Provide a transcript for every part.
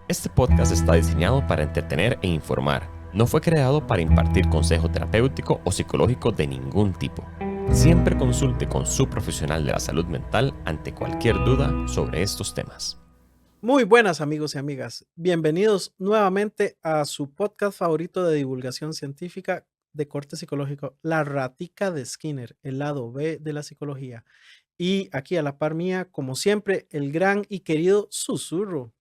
Este podcast está diseñado para entretener e informar. No fue creado para impartir consejo terapéutico o psicológico de ningún tipo. Siempre consulte con su profesional de la salud mental ante cualquier duda sobre estos temas. Muy buenas amigos y amigas, bienvenidos nuevamente a su podcast favorito de divulgación científica de corte psicológico, La Ratica de Skinner, el lado B de la psicología. Y aquí a la par mía, como siempre, el gran y querido Susurro.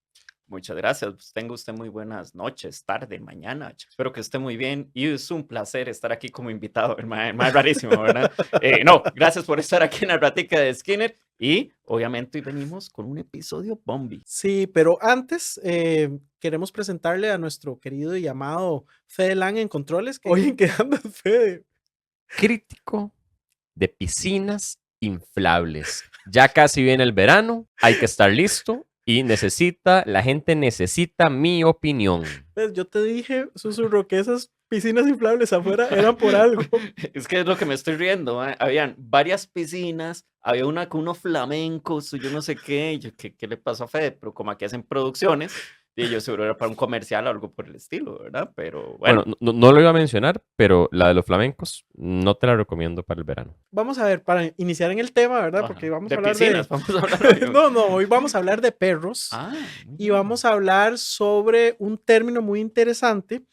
Muchas gracias. Pues tenga usted muy buenas noches, tarde, mañana. Espero que esté muy bien. Y es un placer estar aquí como invitado. El más rarísimo, ¿verdad? No, gracias por estar aquí en la Ratica de Skinner. Y obviamente hoy venimos con un episodio bombi. Sí, pero antes queremos presentarle a nuestro querido y amado Fede Lang en controles. Oye, ¿qué andas, Fede? Crítico de piscinas inflables. Ya casi viene el verano, hay que estar listo y la gente necesita mi opinión. Pues yo te dije, Susurro, que esas piscinas inflables afuera eran por algo. Es que es lo que me estoy riendo. Habían varias piscinas, había una con unos flamencos, yo no sé qué. Y yo, ¿qué le pasó a Fede? Pero como aquí hacen producciones, y yo seguro era para un comercial o algo por el estilo, ¿verdad? Pero Bueno, bueno. no lo iba a mencionar, pero la de los flamencos no te la recomiendo para el verano. Vamos a ver, para iniciar en el tema, ¿verdad? Ajá. Porque vamos De a hablar piscinas, de... vamos a hablar hoy. No, hoy vamos a hablar de perros Muy y bien. vamos a hablar sobre un término muy interesante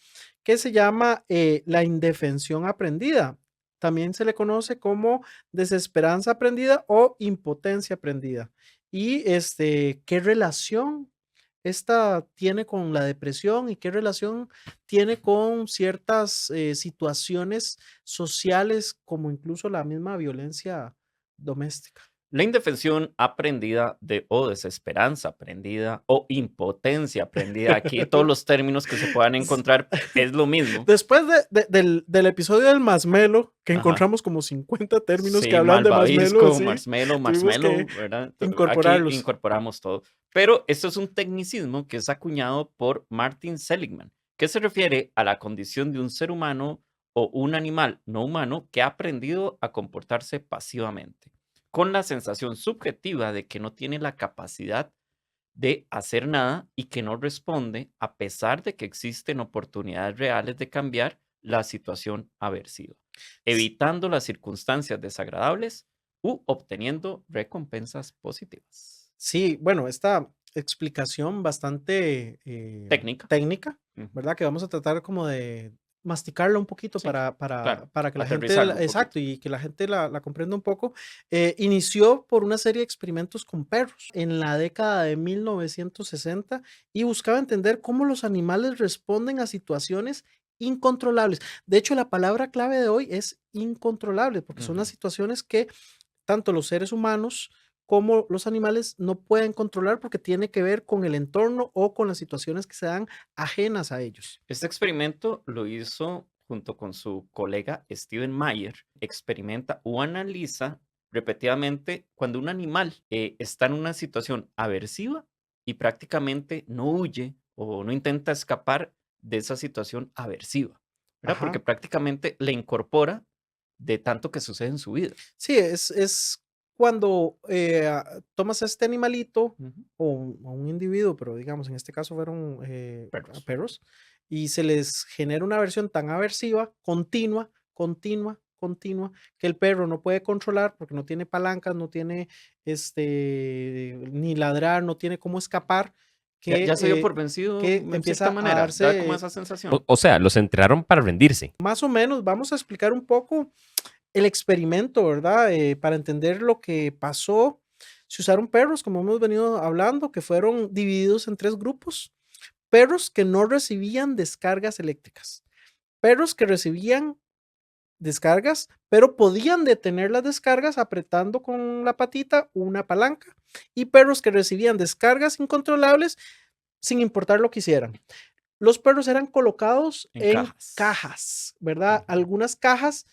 que se llama la indefensión aprendida. También se le conoce como desesperanza aprendida o impotencia aprendida. Y ¿qué relación esta tiene con la depresión y qué relación tiene con ciertas situaciones sociales como incluso la misma violencia doméstica? La indefensión aprendida o desesperanza aprendida o impotencia aprendida, aquí todos los términos que se puedan encontrar es lo mismo. Después del episodio del masmelo, que Ajá. encontramos como 50 términos que Sí, hablan de masmelo, malvavisco, sí, marshmallow, tuvimos que ¿verdad? Aquí incorporarlos. incorporamos todo. Pero esto es un tecnicismo que es acuñado por Martin Seligman, que se refiere a la condición de un ser humano o un animal no humano que ha aprendido a comportarse pasivamente, con la sensación subjetiva de que no tiene la capacidad de hacer nada y que no responde a pesar de que existen oportunidades reales de cambiar la situación aversiva, evitando las circunstancias desagradables u obteniendo recompensas positivas. Sí, bueno, esta explicación bastante técnica, Ujú. ¿verdad? Que vamos a tratar como de masticarla un poquito Sí, claro, para que la gente, aterrizarlo un poquito. exacto, y que la gente la comprenda un poco. Inició por una serie de experimentos con perros en la década de 1960 y buscaba entender cómo los animales responden a situaciones incontrolables. De hecho, la palabra clave de hoy es incontrolable, porque son las Ujú. situaciones que tanto los seres humanos como los animales no pueden controlar porque tiene que ver con el entorno o con las situaciones que se dan ajenas a ellos. Este experimento lo hizo junto con su colega Steven Mayer. Experimenta o analiza repetidamente cuando un animal está en una situación aversiva y prácticamente no huye o no intenta escapar de esa situación aversiva, ¿verdad? Porque Ajá. prácticamente le incorpora de tanto que sucede en su vida. Sí, es cuando tomas a este animalito Ujú. o un individuo, pero digamos, en este caso fueron Perros. perros, y se les genera una versión tan aversiva, continua, que el perro no puede controlar porque no tiene palancas, no tiene ni ladrar, no tiene cómo escapar, Ya se dio que, por vencido que en cierta empieza a manera. Da como darse, esa sensación. O sea, los entrenaron para rendirse. más o menos, vamos a explicar un poco el experimento, ¿verdad? Para entender lo que pasó, se usaron perros, como hemos venido hablando, que fueron divididos en 3 grupos. Perros que no recibían descargas eléctricas, perros que recibían descargas, pero podían detener las descargas apretando con la patita una palanca, y perros que recibían descargas incontrolables sin importar lo que hicieran. Los perros eran colocados En en cajas. cajas, ¿verdad? Ujú. Algunas cajas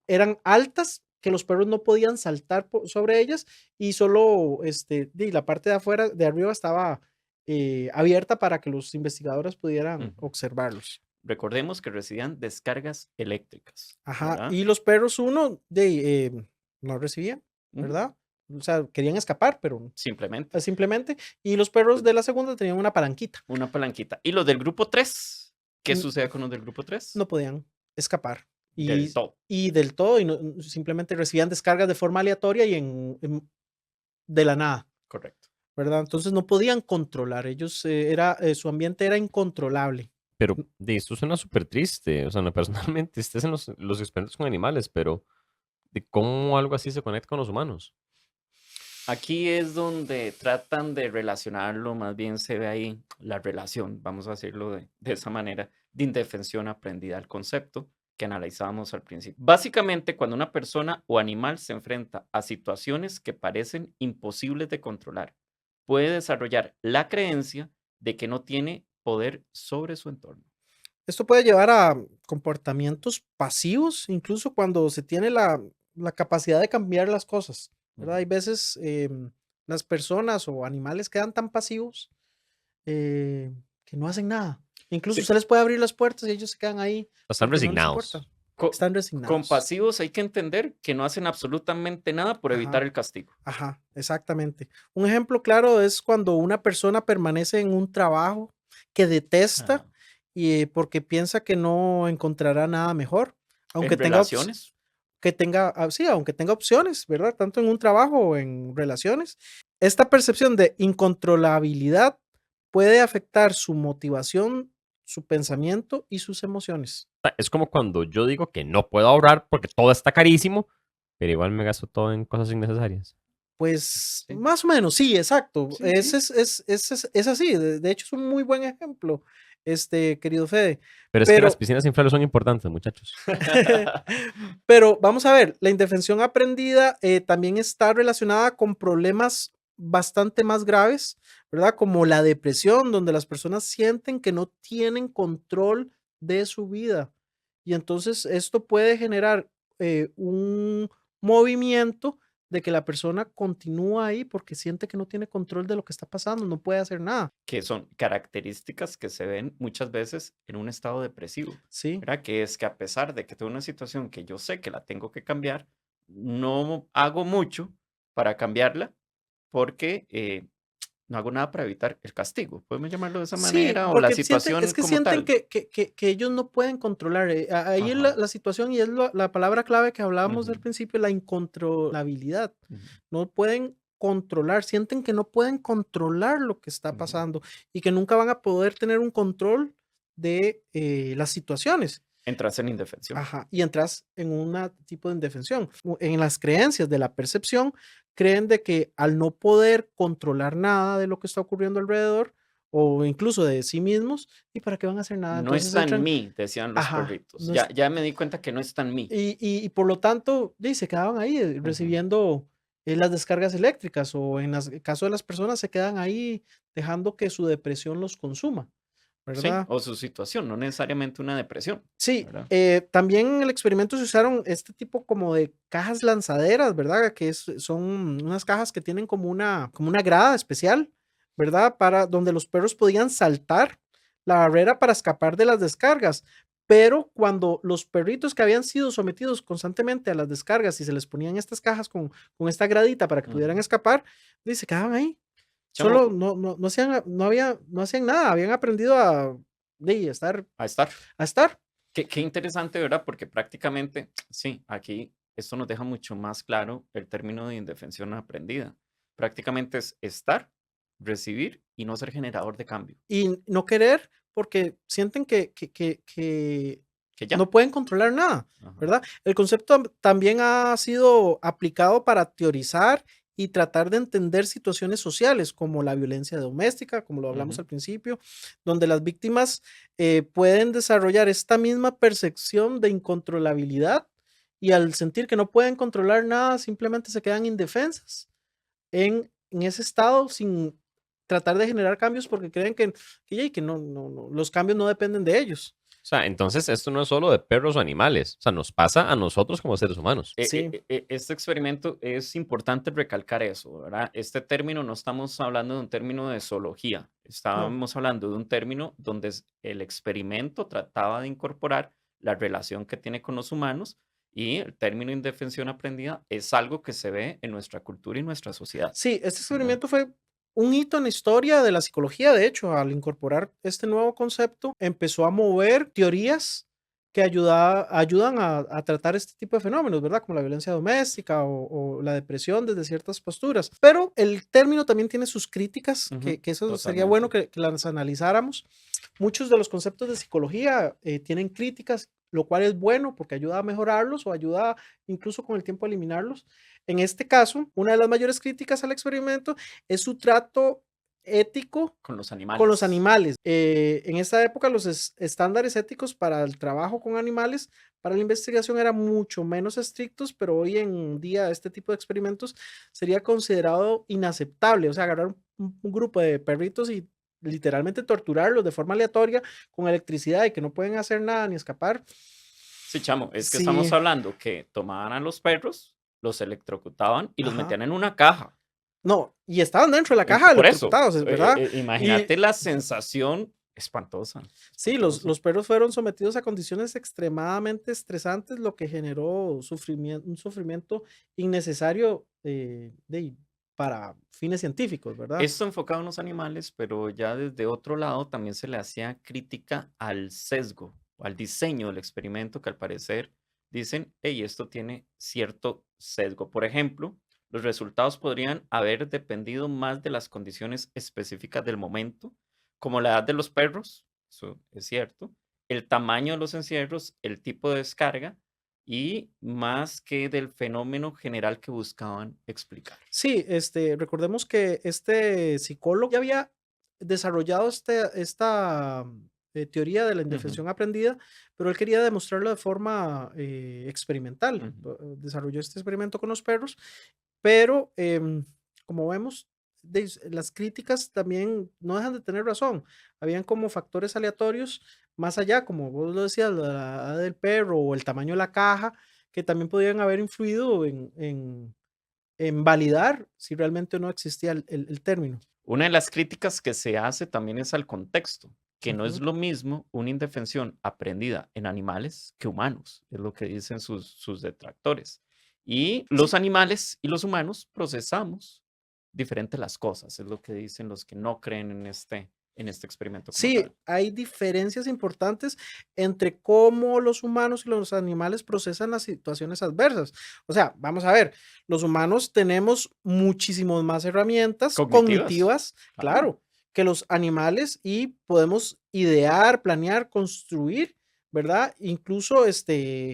eran altas que los perros no podían saltar sobre ellas y solo la parte de afuera, de arriba estaba abierta para que los investigadores pudieran Ujú. observarlos. Recordemos que recibían descargas eléctricas, Ajá, ¿verdad? y los perros uno no recibían, Ujú. ¿verdad? O sea, querían escapar, pero Simplemente. simplemente. Y los perros de la segunda tenían una palanquita. Una palanquita. ¿Y los del grupo 3? ¿Qué N- sucede con los del grupo 3? No podían escapar. Del Y, todo. y del todo, y simplemente recibían descargas de forma aleatoria y de la nada, Correcto. ¿verdad? Entonces no podían controlar. Ellos, su ambiente era incontrolable. Pero de esto suena súper triste. O sea, no, personalmente, estés en los experimentos con animales, pero de cómo algo así se conecta con los humanos. Aquí es donde tratan de relacionarlo, más bien se ve ahí la relación, vamos a decirlo de esa manera, de indefensión aprendida al concepto que analizábamos al principio. Básicamente, cuando una persona o animal se enfrenta a situaciones que parecen imposibles de controlar, puede desarrollar la creencia de que no tiene poder sobre su entorno. Esto puede llevar a comportamientos pasivos, incluso cuando se tiene la capacidad de cambiar las cosas, ¿verdad? Ujú. Hay veces las personas o animales quedan tan pasivos que no hacen nada. Incluso Sí, usted les puede abrir las puertas y ellos se quedan ahí Están porque no les importa. resignados. co- Están con resignados. pasivos hay que entender que no hacen absolutamente nada por evitar Ajá, el castigo. ajá, exactamente. Un ejemplo claro es cuando una persona permanece en un trabajo que detesta Ajá. y porque piensa que no encontrará nada mejor, aunque En tenga relaciones. sí, aunque tenga opciones, ¿verdad? Tanto en un trabajo o en relaciones. Esta percepción de incontrolabilidad puede afectar su motivación, su pensamiento y sus emociones. Es como cuando yo digo que no puedo ahorrar porque todo está carísimo, pero igual me gasto todo en cosas innecesarias. Pues Sí, más o menos, sí, exacto. sí, sí. Es así. De hecho, es un muy buen ejemplo, querido Fede. Pero es que las Pero, piscinas inflables son importantes, muchachos. pero vamos a ver, la indefensión aprendida también está relacionada con problemas bastante más graves, ¿verdad? Como la depresión, donde las personas sienten que no tienen control de su vida. Y entonces esto puede generar un movimiento de que la persona continúa ahí porque siente que no tiene control de lo que está pasando, no puede hacer nada. Que son características que se ven muchas veces en un estado depresivo, Sí, ¿verdad? Que es que a pesar de que tengo una situación que yo sé que la tengo que cambiar, no hago mucho para cambiarla porque no hago nada para evitar el castigo. Podemos llamarlo de esa sí, manera o la porque es situación que como sienten tal. que ellos no pueden controlar. Ahí es Ajá. la situación y es la palabra clave que hablábamos del Ujú, principio, la incontrolabilidad. ujú, No pueden controlar, sienten que no pueden controlar lo que está ujú. pasando y que nunca van a poder tener un control de las situaciones. Entras en indefensión. Ajá, y entras en un tipo de indefensión. En las creencias de la percepción, creen de que al no poder controlar nada de lo que está ocurriendo alrededor, o incluso de sí mismos, ¿y para qué van a hacer nada? No Entonces está en entran, mí, decían los ajá, perritos. no Ya, es, ya me di cuenta que no está en mí. y por lo tanto, se quedaban ahí Ujú. recibiendo las descargas eléctricas, o el caso de las personas se quedan ahí dejando que su depresión los consuma, Sí, ¿verdad? o su situación, no necesariamente una depresión, Sí, ¿verdad? también en el experimento se usaron este tipo como de cajas lanzaderas, ¿verdad? Son unas cajas que tienen como una grada especial, ¿verdad? Para donde los perros podían saltar la barrera para escapar de las descargas. Pero cuando los perritos que habían sido sometidos constantemente a las descargas y se les ponían estas cajas con esta gradita para que pudieran Ujú. escapar, se quedaban ahí. Chamo, Solo no hacían, no hacían nada, habían aprendido a estar. a estar. Qué interesante, ¿verdad? Porque prácticamente, sí, aquí esto nos deja mucho más claro el término de indefensión aprendida. Prácticamente es estar, recibir y no ser generador de cambio. Y no querer porque sienten que Que ya. no pueden controlar nada, Ajá. ¿verdad? El concepto también ha sido aplicado para teorizar y tratar de entender situaciones sociales como la violencia doméstica, como lo hablamos Ujú. al principio, donde las víctimas pueden desarrollar esta misma percepción de incontrolabilidad y al sentir que no pueden controlar nada, simplemente se quedan indefensas en ese estado sin tratar de generar cambios porque creen que no, los cambios no dependen de ellos. O sea, entonces esto no es solo de perros o animales. O sea, nos pasa a nosotros como seres humanos. Sí, Este experimento es importante recalcar eso, ¿verdad? Este término no estamos hablando de un término de zoología, no, estábamos hablando de un término donde el experimento trataba de incorporar la relación que tiene con los humanos Y el término indefensión aprendida es algo que se ve en nuestra cultura y nuestra sociedad, Sí, este ¿verdad? experimento fue un hito en la historia de la psicología. De hecho, al incorporar este nuevo concepto, empezó a mover teorías que ayudan a tratar este tipo de fenómenos, ¿verdad? Como la violencia doméstica o la depresión desde ciertas posturas. Pero el término también tiene sus críticas, Ujú, que eso sería bueno totalmente. que las analizáramos. Muchos de los conceptos de psicología tienen críticas, lo cual es bueno porque ayuda a mejorarlos o ayuda incluso con el tiempo a eliminarlos. En este caso, una de las mayores críticas al experimento es su trato ético Con los con los animales. animales. En esta época, los estándares éticos para el trabajo con animales, para la investigación, eran mucho menos estrictos, pero hoy en día este tipo de experimentos sería considerado inaceptable. O sea, agarrar un grupo de perritos y literalmente torturarlos de forma aleatoria con electricidad y que no pueden hacer nada ni escapar. Sí, chamo, es que estamos Sí, hablando que tomaban a los perros, los electrocutaban y los ajá. metían en una caja. No, y estaban dentro de la caja Por eso, electrocutados, es verdad. Y imagínate la sensación espantosa, sí, los, espantosa. los perros fueron sometidos a condiciones extremadamente estresantes, lo que generó un sufrimiento innecesario para fines científicos, ¿verdad? Esto enfocado en los animales, pero ya desde otro lado también se le hacía crítica al sesgo, o al diseño del experimento, que al parecer dicen, hey, esto tiene cierto sesgo. Por ejemplo, los resultados podrían haber dependido más de las condiciones específicas del momento, como la edad de los perros, eso es cierto, el tamaño de los encierros, el tipo de descarga, y más que del fenómeno general que buscaban explicar. Sí, recordemos que este psicólogo ya había desarrollado esta teoría de la Ujú, indefensión aprendida, pero él quería demostrarlo de forma experimental. ujú. Desarrolló este experimento con los perros. Pero, como vemos, las críticas también no dejan de tener razón. Habían como factores aleatorios más allá, como vos lo decías, la edad del perro o el tamaño de la caja, que también podían haber influido en validar si realmente no existía el término. Una de las críticas que se hace también es al contexto, que no es Ujú. lo mismo una indefensión aprendida en animales que humanos, es lo que dicen sus detractores. Y Sí, los animales y los humanos procesamos diferente las cosas, es lo que dicen los que no creen en este experimento como sí, tal. hay diferencias importantes entre cómo los humanos y los animales procesan las situaciones adversas. O sea, vamos a ver, los humanos tenemos muchísimas más herramientas Cognitivas, cognitivas, claro. claro, que los animales y podemos idear, planear, construir, ¿verdad? Incluso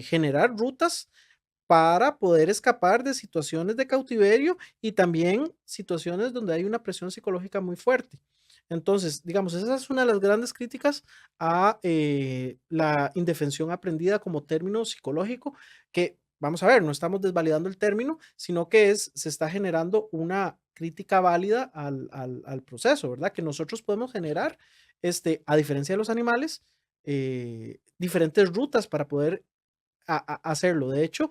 generar rutas para poder escapar de situaciones de cautiverio y también situaciones donde hay una presión psicológica muy fuerte. Entonces, digamos, esa es una de las grandes críticas a la indefensión aprendida como término psicológico, que vamos a ver, no estamos desvalidando el término, sino que se está generando una crítica válida al proceso, ¿verdad? Que nosotros podemos generar, a diferencia de los animales, diferentes rutas para poder hacerlo. De hecho,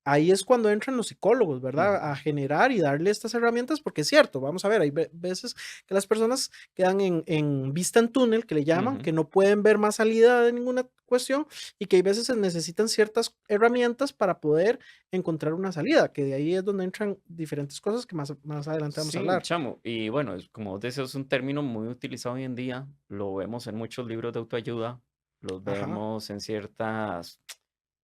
ahí es cuando entran los psicólogos, ¿verdad? A Ujú, generar y darle estas herramientas, porque es cierto, vamos a ver, hay veces que las personas quedan en vista en túnel, que le llaman, ujú. que no pueden ver más salida de ninguna cuestión y que hay veces se necesitan ciertas herramientas para poder encontrar una salida, que de ahí es donde entran diferentes cosas que más adelante vamos a Sí, hablar. chamo. Y bueno, como vos decías, es un término muy utilizado hoy en día. Lo vemos en muchos libros de autoayuda, los Ajá. vemos en ciertas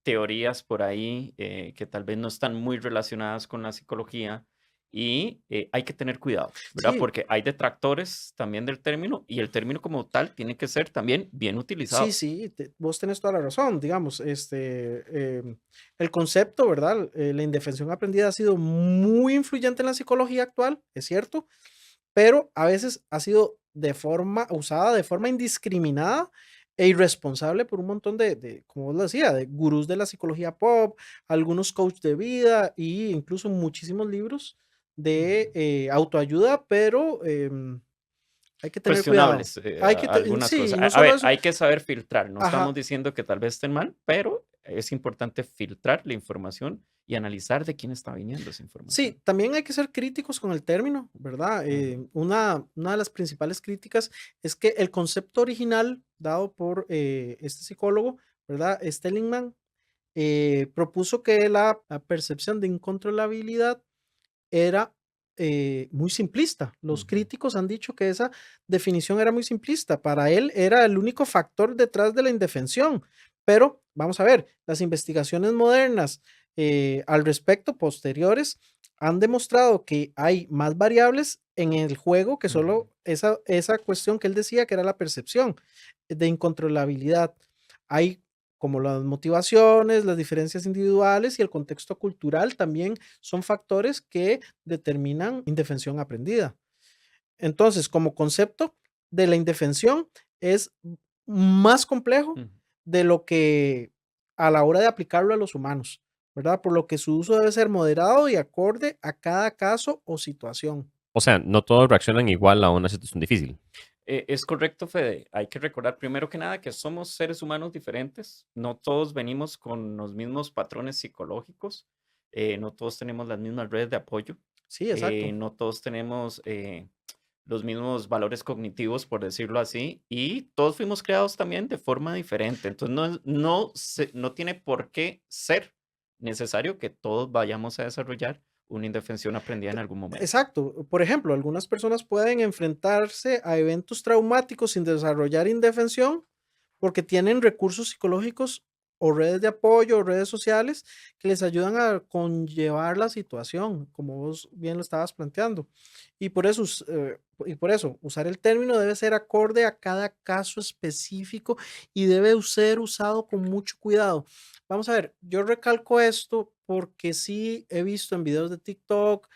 teorías por ahí que tal vez no están muy relacionadas con la psicología y hay que tener cuidado, ¿verdad? Sí, Porque hay detractores también del término y el término como tal tiene que ser también bien sí, utilizado. sí, vos tenés toda la razón, digamos, el concepto, ¿verdad? La indefensión aprendida ha sido muy influyente en la psicología actual, es cierto, pero a veces ha sido usada de forma indiscriminada e irresponsable por un montón como vos lo decía, de gurús de la psicología pop, algunos coach de vida e incluso muchísimos libros de Ujú. autoayuda, pero hay que tener cuidado. Cuestionables, algunas Sí, cosas. y no A solo ver, eso, hay que saber filtrar. No estamos ajá. diciendo que tal vez estén mal, pero es importante filtrar la información y analizar de quién está viniendo esa información. Sí, también hay que ser críticos con el término, ¿verdad? Ujú, Una de las principales críticas es que el concepto original dado por este psicólogo, ¿verdad? Stellingman, propuso que la percepción de incontrolabilidad era muy simplista. Los Ujú. críticos han dicho que esa definición era muy simplista. Para él era el único factor detrás de la indefensión. Pero vamos a ver, las investigaciones modernas al respecto, posteriores, han demostrado que hay más variables en el juego que Ujú. solo esa cuestión que él decía que era la percepción de incontrolabilidad. Hay como las motivaciones, las diferencias individuales y el contexto cultural también son factores que determinan indefensión aprendida. Entonces, como concepto de la indefensión es más complejo Ujú. de lo que a la hora de aplicarlo a los humanos, ¿verdad? Por lo que su uso debe ser moderado y acorde a cada caso o situación. O sea, no todos reaccionan igual a una situación difícil. Es correcto, Fede. Hay que recordar primero que nada que somos seres humanos diferentes. No todos venimos con los mismos patrones psicológicos. No todos tenemos las mismas redes de apoyo. Sí, exacto. No todos tenemos los mismos valores cognitivos, por decirlo así. Y todos fuimos creados también de forma diferente. Entonces, no tiene por qué ser necesario que todos vayamos a desarrollar una indefensión aprendida en algún momento. Exacto. Por ejemplo, algunas personas pueden enfrentarse a eventos traumáticos sin desarrollar indefensión porque tienen recursos psicológicos o redes de apoyo o redes sociales que les ayudan a conllevar la situación, como vos bien lo estabas planteando. Y por eso, usar el término debe ser acorde a cada caso específico y debe ser usado con mucho cuidado. Vamos a ver, yo recalco esto porque sí he visto en videos de TikTok,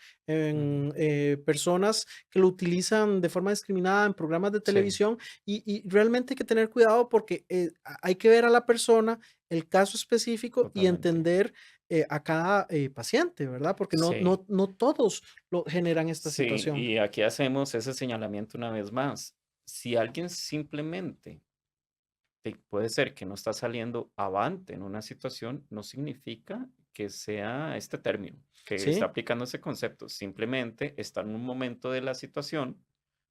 Ujú. en personas que lo utilizan de forma discriminada en programas de Sí, televisión y realmente hay que tener cuidado porque hay que ver a la persona, el caso específico y totalmente. entender a cada paciente, ¿verdad? Porque no, Sí. no, no todos lo generan esta Sí, situación. y aquí hacemos ese señalamiento una vez más. Si alguien simplemente puede ser que no está saliendo avante en una situación, no significa que sea este término, que está Sí, aplicando ese concepto. Simplemente está en un momento de la situación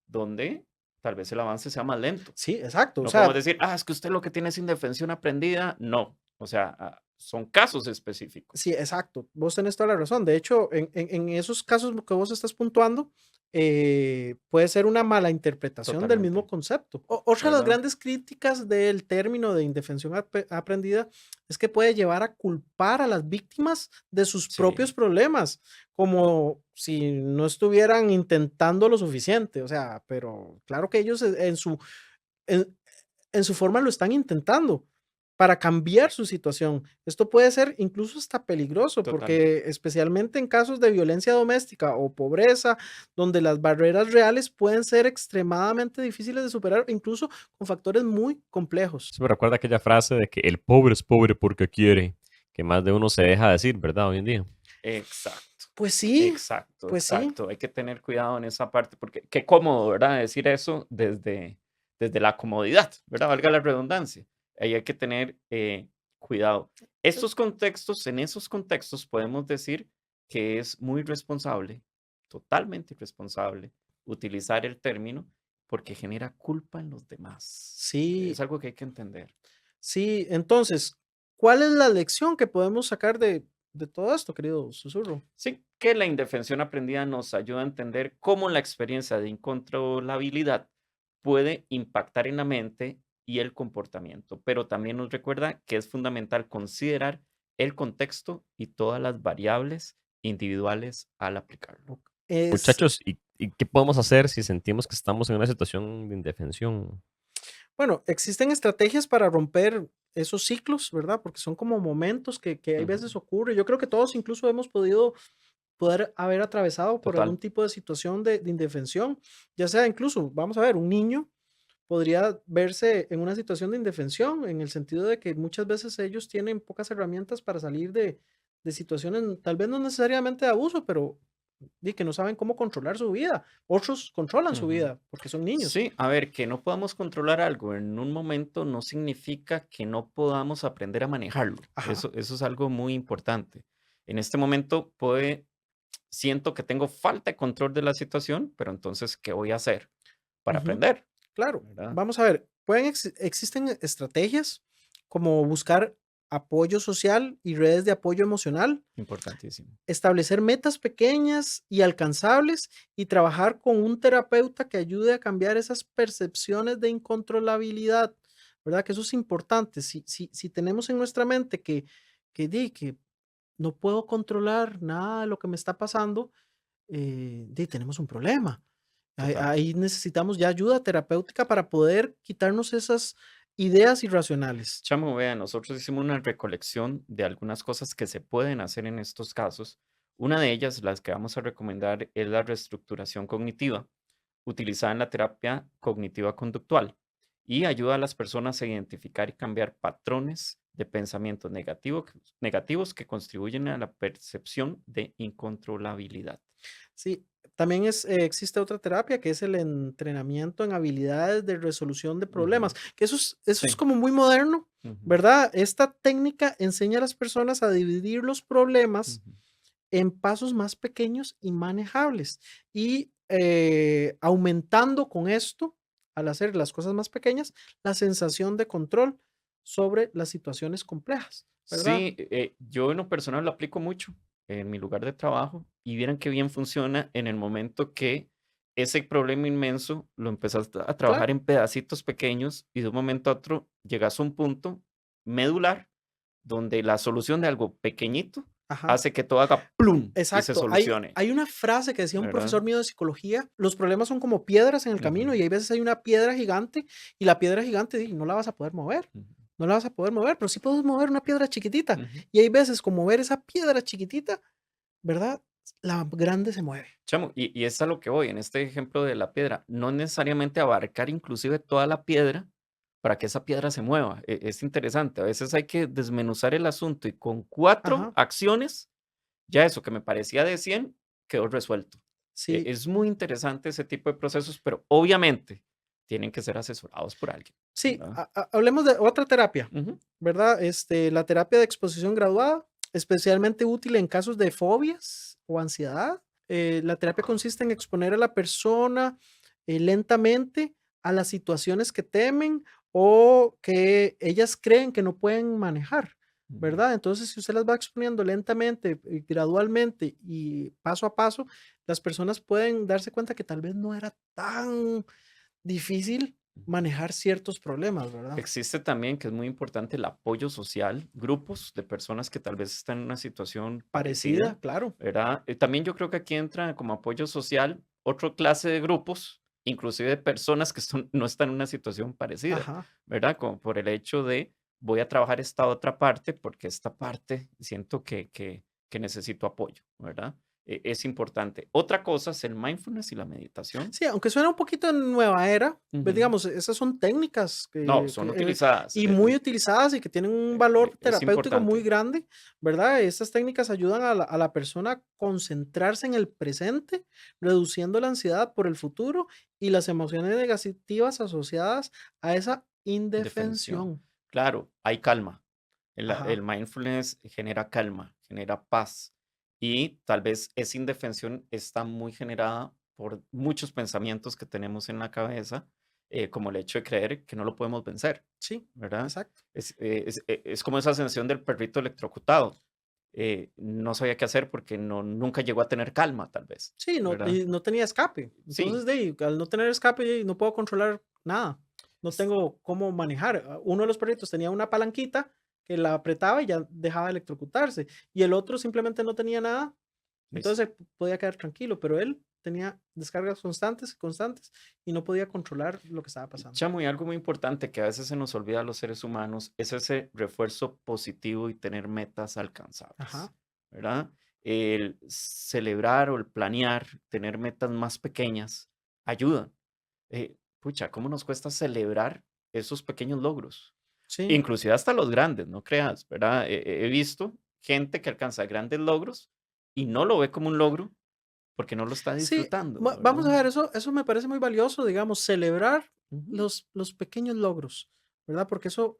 donde tal vez el avance sea más lento. sí, exacto. O No podemos sea, decir, es que usted lo que tiene es indefensión aprendida. No, o sea, son casos sí, específicos. exacto. Vos tenés toda la razón. De hecho, en esos casos que vos estás puntuando, puede ser una mala interpretación del mismo Totalmente, concepto. Otra de las ¿verdad? grandes críticas del término de indefensión aprendida es que puede llevar a culpar a las víctimas de sus propios Sí, problemas, como si no estuvieran intentando lo suficiente. O sea, pero claro que ellos en, en su forma lo están intentando para cambiar su situación. Esto puede ser incluso hasta peligroso, total. porque especialmente en casos de violencia doméstica o pobreza, donde las barreras reales pueden ser extremadamente difíciles de superar, incluso con factores muy complejos. Eso me recuerda aquella frase de que el pobre es pobre porque quiere, que más de uno se deja decir, ¿verdad? Hoy en día. Exacto, Pues sí, exacto, pues sí, exacto. Hay que tener cuidado en esa parte, porque qué cómodo, ¿verdad? Decir eso desde la comodidad, ¿verdad? Valga la redundancia. Ahí hay que tener cuidado. En esos contextos podemos decir que es muy responsable, totalmente irresponsable, utilizar el término porque genera culpa en los demás. Es sí, algo que hay que entender. sí. Entonces, ¿cuál es la lección que podemos sacar de todo esto, querido susurro? Sí, que la indefensión aprendida nos ayuda a entender cómo la experiencia de incontrolabilidad puede impactar en la mente y el comportamiento, pero también nos recuerda que es fundamental considerar el contexto y todas las variables individuales al aplicarlo. Es, Muchachos, ¿y qué podemos hacer si sentimos que estamos en una situación de indefensión? Bueno, existen estrategias para romper esos ciclos, ¿verdad? Porque son como momentos que hay Ujú. veces ocurre. Yo creo que todos incluso hemos poder haber atravesado por algún Total. tipo de situación de indefensión, ya sea incluso, vamos a ver, un niño podría verse en una situación de indefensión, en el sentido de que muchas veces ellos tienen pocas herramientas para salir de situaciones, tal vez no necesariamente de abuso, pero que no saben cómo controlar su vida. Otros controlan su Ujú. vida porque son niños. Sí, a ver, que no podamos controlar algo en un momento no significa que no podamos aprender a manejarlo. Ajá. Eso es algo muy importante. En este momento siento que tengo falta de control de la situación, pero entonces, ¿qué voy a hacer para Ujú. aprender? Claro, ¿Verdad? vamos a ver, existen estrategias como buscar apoyo social y redes de apoyo emocional, Importantísimo. establecer metas pequeñas y alcanzables y trabajar con un terapeuta que ayude a cambiar esas percepciones de incontrolabilidad, ¿verdad? Que eso es importante. Si tenemos en nuestra mente que no puedo controlar nada de lo que me está pasando, tenemos un problema. Total. Ahí necesitamos ya ayuda terapéutica para poder quitarnos esas ideas irracionales. Chamo, vea, nosotros hicimos una recolección de algunas cosas que se pueden hacer en estos casos. Una de ellas, las que vamos a recomendar, es la reestructuración cognitiva, utilizada en la terapia cognitiva conductual y ayuda a las personas a identificar y cambiar patrones de pensamientos negativos que contribuyen a la percepción de incontrolabilidad. Sí, también existe otra terapia que es el entrenamiento en habilidades de resolución de problemas, Ujú. que eso es Sí. como muy moderno, Ujú, ¿verdad? Esta técnica enseña a las personas a dividir los problemas ujú. en pasos más pequeños y manejables y aumentando con esto, al hacer las cosas más pequeñas, la sensación de control sobre las situaciones complejas, ¿verdad? Sí, yo en lo personal lo aplico mucho en mi lugar de trabajo y vieran qué bien funciona en el momento que ese problema inmenso lo empezás a trabajar Claro, en pedacitos pequeños y de un momento a otro llegas a un punto medular donde la solución de algo pequeñito ajá. hace que todo haga plum y se Exacto. Hay, solucione, hay una frase que decía un ¿verdad? profesor mío de psicología, los problemas son como piedras en el Ujú, camino y hay veces hay una piedra gigante y la piedra gigante no la vas a poder mover, ujú, no la vas a poder mover, pero sí puedes mover una piedra chiquitita. ujú. Y hay veces como mover esa piedra chiquitita, ¿verdad? La grande se mueve. Chamo, y es a lo que voy, en este ejemplo de la piedra, no necesariamente abarcar inclusive toda la piedra para que esa piedra se mueva. Es interesante, a veces hay que desmenuzar el asunto y con 4 Ajá. acciones, ya eso que me parecía de 100 quedó resuelto. Sí, Es muy interesante ese tipo de procesos, pero obviamente tienen que ser asesorados por alguien, sí. ¿verdad? Hablemos de otra terapia, Ujú, ¿verdad? La terapia de exposición graduada, especialmente útil en casos de fobias o ansiedad. La terapia consiste en exponer a la persona lentamente a las situaciones que temen o que ellas creen que no pueden manejar, ujú. ¿verdad? Entonces, si usted las va exponiendo lentamente, gradualmente y paso a paso, las personas pueden darse cuenta que tal vez no era tan difícil manejar ciertos problemas, ¿verdad? Existe también, que es muy importante, el apoyo social, grupos de personas que tal vez están en una situación parecida, Parecida, claro. ¿verdad? También yo creo que aquí entra como apoyo social otra clase de grupos, inclusive de personas que no están en una situación parecida, Ajá. ¿verdad? Como por el hecho de voy a trabajar esta otra parte porque esta parte siento que necesito apoyo, ¿verdad? Es importante. Otra cosa es el mindfulness y la meditación. Sí, aunque suena un poquito en nueva era, pues, Ujú. digamos, esas son técnicas No, son utilizadas. y muy utilizadas y que tienen un valor Es terapéutico muy importante. grande, ¿verdad? Estas técnicas ayudan a la persona a concentrarse en el presente, reduciendo la ansiedad por el futuro y las emociones negativas asociadas a esa Defensión. indefensión. Claro, hay calma. El Ajá, mindfulness genera calma, genera paz y tal vez esa indefensión está muy generada por muchos pensamientos que tenemos en la cabeza, como el hecho de creer que no lo podemos vencer, sí, ¿verdad? exacto. Es como esa sensación del perrito electrocutado. No sabía qué hacer porque nunca llegó a tener calma, tal vez, Sí, no, ¿verdad? y no tenía escape. Sí, Entonces, al no tener escape, no puedo controlar nada. No s- tengo cómo manejar. Uno de los perritos tenía una palanquita que la apretaba y ya dejaba de electrocutarse. Y el otro simplemente no tenía nada. listo. Entonces podía quedar tranquilo, pero él tenía descargas constantes, constantes y no podía controlar lo que estaba pasando. Chamo, y algo muy importante que a veces se nos olvida a los seres humanos es ese refuerzo positivo y tener metas alcanzables, Ajá. ¿verdad? El celebrar o el planear, tener metas más pequeñas, ayudan. Pucha, ¿cómo nos cuesta celebrar esos pequeños logros? Sí. Inclusive hasta los grandes, no creas, ¿verdad? He visto gente que alcanza grandes logros y no lo ve como un logro porque no lo está Sí, disfrutando, vamos a ¿verdad? ver, eso me parece muy valioso, digamos, celebrar Ujú. los pequeños logros, ¿verdad? Porque eso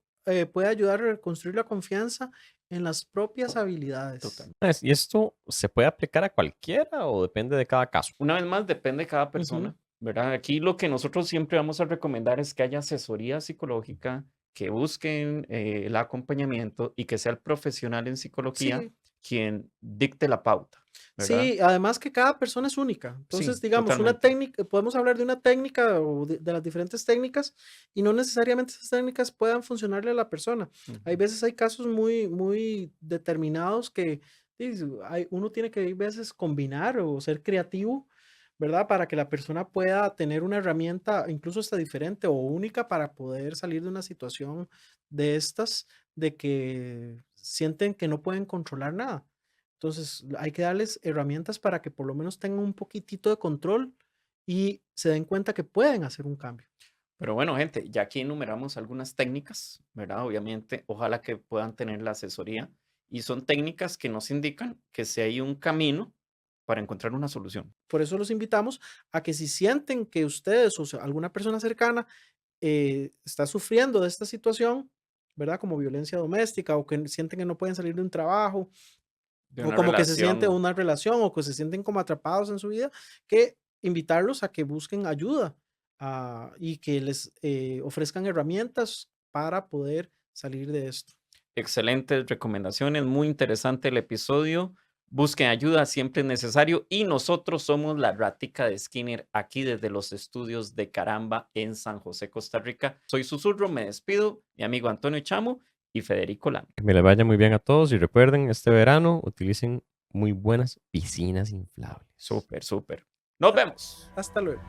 puede ayudar a reconstruir la confianza en las propias habilidades. Total. ¿Y esto se puede aplicar a cualquiera o depende de cada caso? Una vez más, depende de cada Ujú, persona, ¿verdad? Aquí lo que nosotros siempre vamos a recomendar es que haya asesoría psicológica que busquen el acompañamiento y que sea el profesional en psicología Sí, quien dicte la pauta, ¿verdad? sí, además que cada persona es única. Sí, Entonces, digamos, una totalmente. técnica, podemos hablar de una técnica o de las diferentes técnicas y no necesariamente esas técnicas puedan funcionarle a la persona. Hay Ujú. veces hay casos muy, muy determinados que uno tiene que a veces combinar o ser creativo, ¿verdad? Para que la persona pueda tener una herramienta incluso hasta diferente o única para poder salir de una situación de estas, de que sienten que no pueden controlar nada. Entonces, hay que darles herramientas para que por lo menos tengan un poquitito de control y se den cuenta que pueden hacer un cambio. Pero bueno, gente, ya aquí enumeramos algunas técnicas, ¿verdad? Obviamente, ojalá que puedan tener la asesoría. Y son técnicas que nos indican que si hay un camino para encontrar una solución. Por eso los invitamos a que si sienten que ustedes o sea, alguna persona cercana está sufriendo de esta situación, ¿verdad? Como violencia doméstica o que sienten que no pueden salir de un trabajo De o una como que se siente relación. una relación o que se sienten como atrapados en su vida, que invitarlos a que busquen ayuda y que les ofrezcan herramientas para poder salir de esto. Excelentes recomendaciones, muy interesante el episodio. Busquen ayuda, siempre es necesario. Y nosotros somos la Ratica de Skinner, aquí desde los estudios de Caramba en San José, Costa Rica. Soy Susurro, me despido, mi amigo Antonio Chamo y Federico Lamy. Que me les vaya muy bien a todos y recuerden, este verano utilicen muy buenas piscinas inflables. Súper, súper. Nos Ha- vemos. Hasta luego.